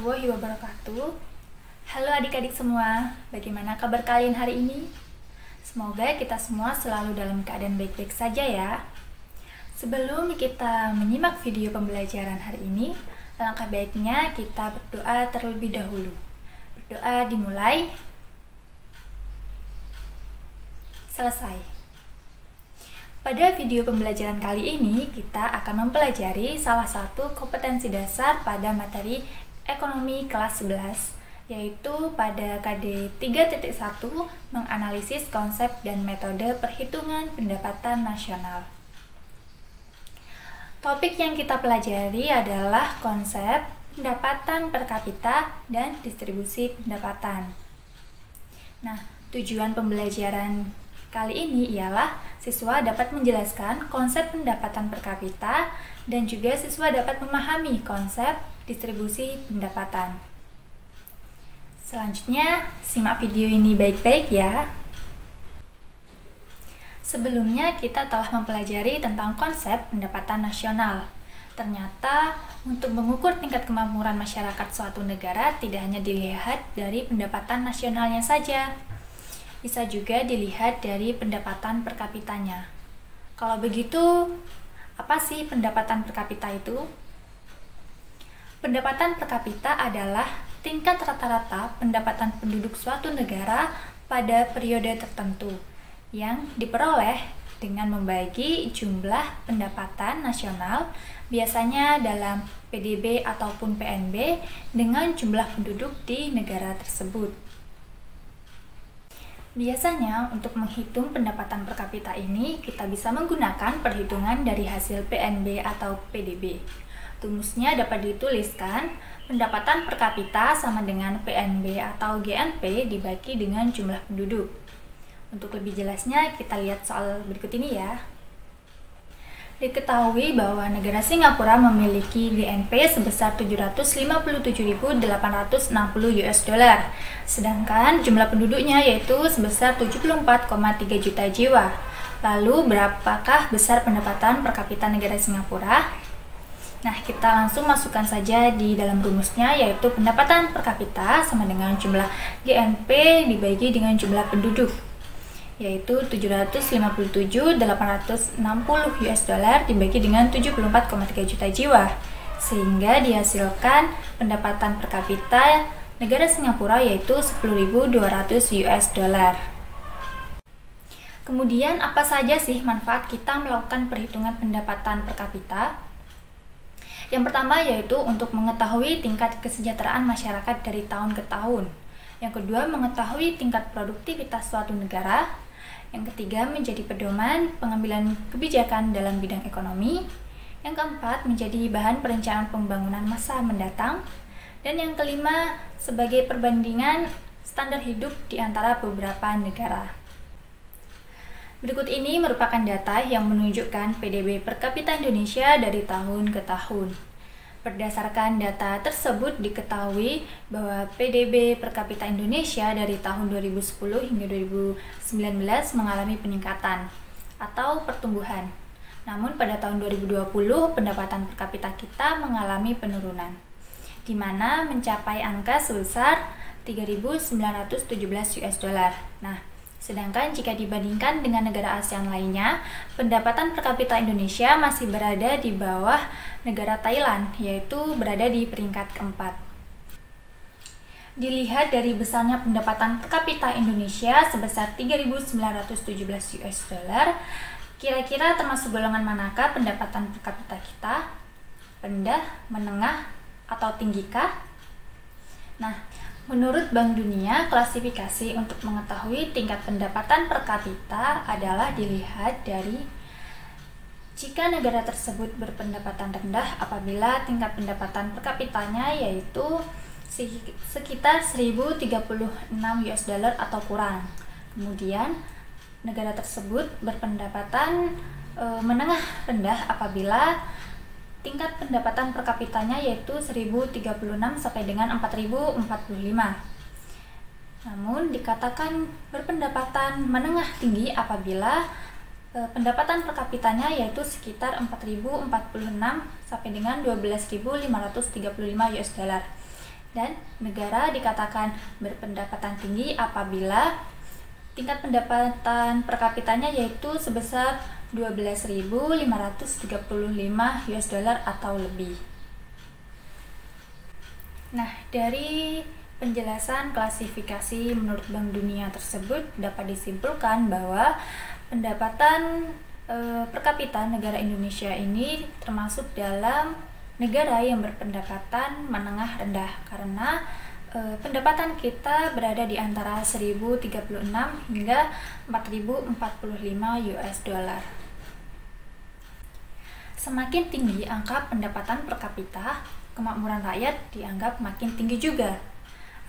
warahmatullahi wabarakatuh. Halo adik-adik semua, bagaimana kabar kalian hari ini? Semoga kita semua selalu dalam keadaan baik-baik saja ya. Sebelum kita menyimak video pembelajaran hari ini, alangkah baiknya kita berdoa terlebih dahulu. Berdoa dimulai, selesai. Pada video pembelajaran kali ini, kita akan mempelajari salah satu kompetensi dasar pada materi ekonomi kelas 11, yaitu pada KD 3.1 menganalisis konsep dan metode perhitungan pendapatan nasional. Topik yang kita pelajari adalah konsep pendapatan per kapita dan distribusi pendapatan. Nah, tujuan pembelajaran kali ini ialah siswa dapat menjelaskan konsep pendapatan per kapita dan juga siswa dapat memahami konsep distribusi pendapatan. Selanjutnya, simak video ini baik-baik ya. Sebelumnya kita telah mempelajari tentang konsep pendapatan nasional. Ternyata untuk mengukur tingkat kemakmuran masyarakat suatu negara tidak hanya dilihat dari pendapatan nasionalnya saja, bisa juga dilihat dari pendapatan per kapitanya. Kalau begitu, apa sih pendapatan per kapita itu? Pendapatan per kapita adalah tingkat rata-rata pendapatan penduduk suatu negara pada periode tertentu yang diperoleh dengan membagi jumlah pendapatan nasional, biasanya dalam PDB ataupun PNB, dengan jumlah penduduk di negara tersebut. Biasanya untuk menghitung pendapatan per kapita ini kita bisa menggunakan perhitungan dari hasil PNB atau PDB. Rumusnya dapat dituliskan pendapatan per kapita sama dengan PNB atau GNP dibagi dengan jumlah penduduk. Untuk lebih jelasnya kita lihat soal berikut ini ya. Diketahui bahwa negara Singapura memiliki GNP sebesar 757.860 US dollar, sedangkan jumlah penduduknya yaitu sebesar 74,3 juta jiwa. Lalu berapakah besar pendapatan per kapita negara Singapura? Nah, kita langsung masukkan saja di dalam rumusnya, yaitu pendapatan per kapita sama dengan jumlah GNP dibagi dengan jumlah penduduk, yaitu 757.860 US dollar dibagi dengan 74,3 juta jiwa, sehingga dihasilkan pendapatan per kapita negara Singapura yaitu 10.200 US dollar. Kemudian apa saja sih manfaat kita melakukan perhitungan pendapatan per kapita? Yang pertama yaitu untuk mengetahui tingkat kesejahteraan masyarakat dari tahun ke tahun. Yang kedua, mengetahui tingkat produktivitas suatu negara. Yang ketiga, menjadi pedoman pengambilan kebijakan dalam bidang ekonomi. Yang keempat, menjadi bahan perencanaan pembangunan masa mendatang. Dan yang kelima, sebagai perbandingan standar hidup di antara beberapa negara. Berikut ini merupakan data yang menunjukkan PDB per kapita Indonesia dari tahun ke tahun. Berdasarkan data tersebut diketahui bahwa PDB per kapita Indonesia dari tahun 2010 hingga 2019 mengalami peningkatan atau pertumbuhan. Namun pada tahun 2020 pendapatan per kapita kita mengalami penurunan, di mana mencapai angka sebesar 3.917 US dollar. Nah, sedangkan jika dibandingkan dengan negara ASEAN lainnya, pendapatan per kapita Indonesia masih berada di bawah negara Thailand, yaitu berada di peringkat keempat. Dilihat dari besarnya pendapatan per kapita Indonesia sebesar 3.917 US dollar, kira-kira termasuk golongan manakah pendapatan per kapita kita? Rendah, menengah, atau tinggikah? Nah, menurut Bank Dunia, klasifikasi untuk mengetahui tingkat pendapatan per kapita adalah dilihat dari jika negara tersebut berpendapatan rendah apabila tingkat pendapatan per kapitanya yaitu sekitar 1.036 US dollar atau kurang. Kemudian, negara tersebut berpendapatan menengah rendah apabila tingkat pendapatan per kapitanya yaitu 1.036 sampai dengan 4.045. Namun dikatakan berpendapatan menengah tinggi apabila pendapatan per kapitanya yaitu sekitar 4.046 sampai dengan 12.535 US dollar. Dan negara dikatakan berpendapatan tinggi apabila tingkat pendapatan per kapitanya yaitu sebesar 12.535 US dollar atau lebih. Nah, dari penjelasan klasifikasi menurut Bank Dunia tersebut dapat disimpulkan bahwa pendapatan per kapita negara Indonesia ini termasuk dalam negara yang berpendapatan menengah rendah karena pendapatan kita berada di antara 1.036 hingga 4.045 US dollar. Semakin tinggi angka pendapatan per kapita, kemakmuran rakyat dianggap makin tinggi juga.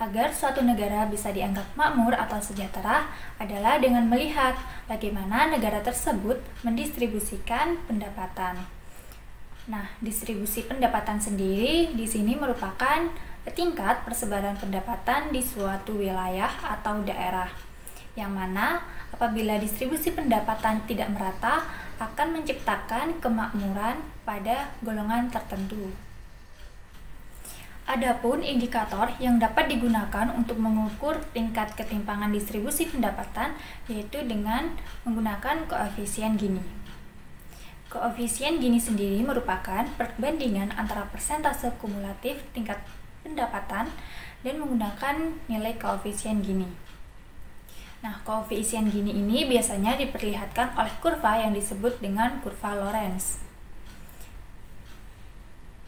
Agar suatu negara bisa dianggap makmur atau sejahtera adalah dengan melihat bagaimana negara tersebut mendistribusikan pendapatan. Nah, distribusi pendapatan sendiri di sini merupakan tingkat persebaran pendapatan di suatu wilayah atau daerah, yang mana apabila distribusi pendapatan tidak merata akan menciptakan kemakmuran pada golongan tertentu. Adapun indikator yang dapat digunakan untuk mengukur tingkat ketimpangan distribusi pendapatan yaitu dengan menggunakan koefisien Gini. Koefisien Gini sendiri merupakan perbandingan antara persentase kumulatif tingkat pendapatan dan menggunakan nilai koefisien Gini. Nah, koefisien Gini ini biasanya diperlihatkan oleh kurva yang disebut dengan kurva Lorenz.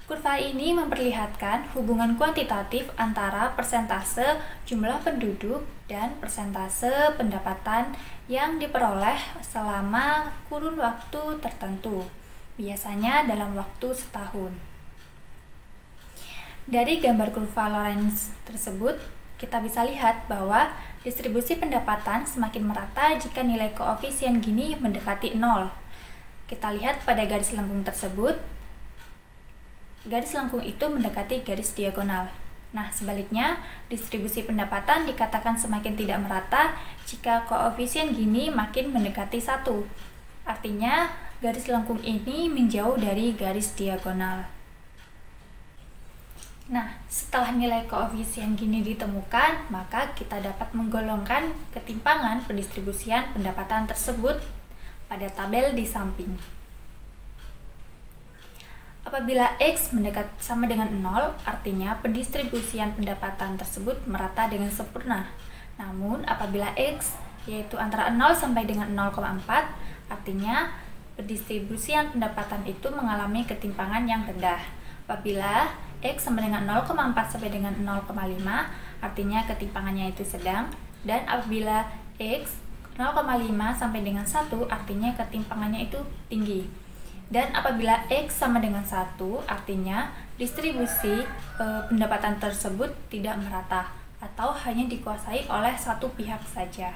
Kurva ini memperlihatkan hubungan kuantitatif antara persentase jumlah penduduk dan persentase pendapatan yang diperoleh selama kurun waktu tertentu, biasanya dalam waktu setahun. Dari gambar kurva Lorenz tersebut, kita bisa lihat bahwa distribusi pendapatan semakin merata jika nilai koefisien Gini mendekati 0. Kita lihat pada garis lengkung tersebut, garis lengkung itu mendekati garis diagonal. Nah, sebaliknya, distribusi pendapatan dikatakan semakin tidak merata jika koefisien Gini makin mendekati 1. Artinya, garis lengkung ini menjauh dari garis diagonal. Nah, setelah nilai koefisien Gini ditemukan, maka kita dapat menggolongkan ketimpangan pendistribusian pendapatan tersebut pada tabel di samping. Apabila X mendekat sama dengan 0, artinya pendistribusian pendapatan tersebut merata dengan sempurna. Namun, apabila X yaitu antara 0 sampai dengan 0,4, artinya pendistribusian pendapatan itu mengalami ketimpangan yang rendah. Apabila X sama dengan 0,4 sampai dengan 0,5, artinya ketimpangannya itu sedang. Dan apabila X 0,5 sampai dengan 1, artinya ketimpangannya itu tinggi. Dan apabila X sama dengan 1, artinya distribusi pendapatan tersebut tidak merata atau hanya dikuasai oleh satu pihak saja.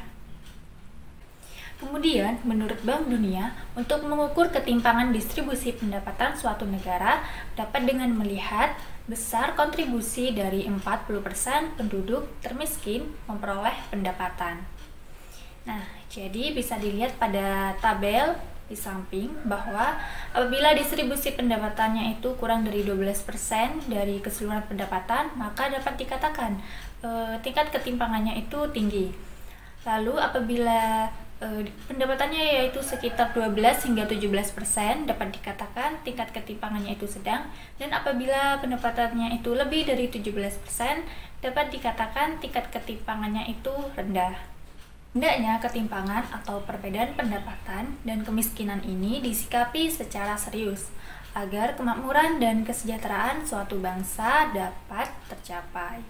Kemudian, menurut Bank Dunia, untuk mengukur ketimpangan distribusi pendapatan suatu negara dapat dengan melihat besar kontribusi dari 40% penduduk termiskin memperoleh pendapatan. Nah, jadi bisa dilihat pada tabel di samping bahwa apabila distribusi pendapatannya itu kurang dari 12% dari keseluruhan pendapatan, maka dapat dikatakan tingkat ketimpangannya itu tinggi. Lalu apabila pendapatannya yaitu sekitar 12 hingga 17%, dapat dikatakan tingkat ketimpangannya itu sedang. Dan apabila pendapatannya itu lebih dari 17%, dapat dikatakan tingkat ketimpangannya itu rendah. Hendaknya ketimpangan atau perbedaan pendapatan dan kemiskinan ini disikapi secara serius agar kemakmuran dan kesejahteraan suatu bangsa dapat tercapai.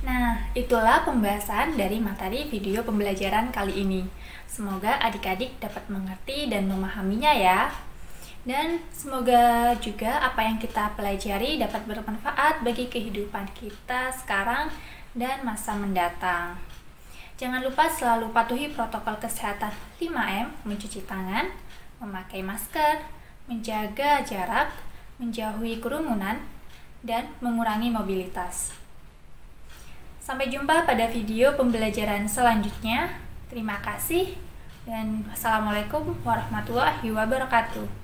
Nah, itulah pembahasan dari materi video pembelajaran kali ini. Semoga adik-adik dapat mengerti dan memahaminya ya. Dan semoga juga apa yang kita pelajari dapat bermanfaat bagi kehidupan kita sekarang dan masa mendatang. Jangan lupa selalu patuhi protokol kesehatan 5M, mencuci tangan, memakai masker, menjaga jarak, menjauhi kerumunan, dan mengurangi mobilitas. Sampai jumpa pada video pembelajaran selanjutnya. Terima kasih dan wassalamualaikum warahmatullahi wabarakatuh.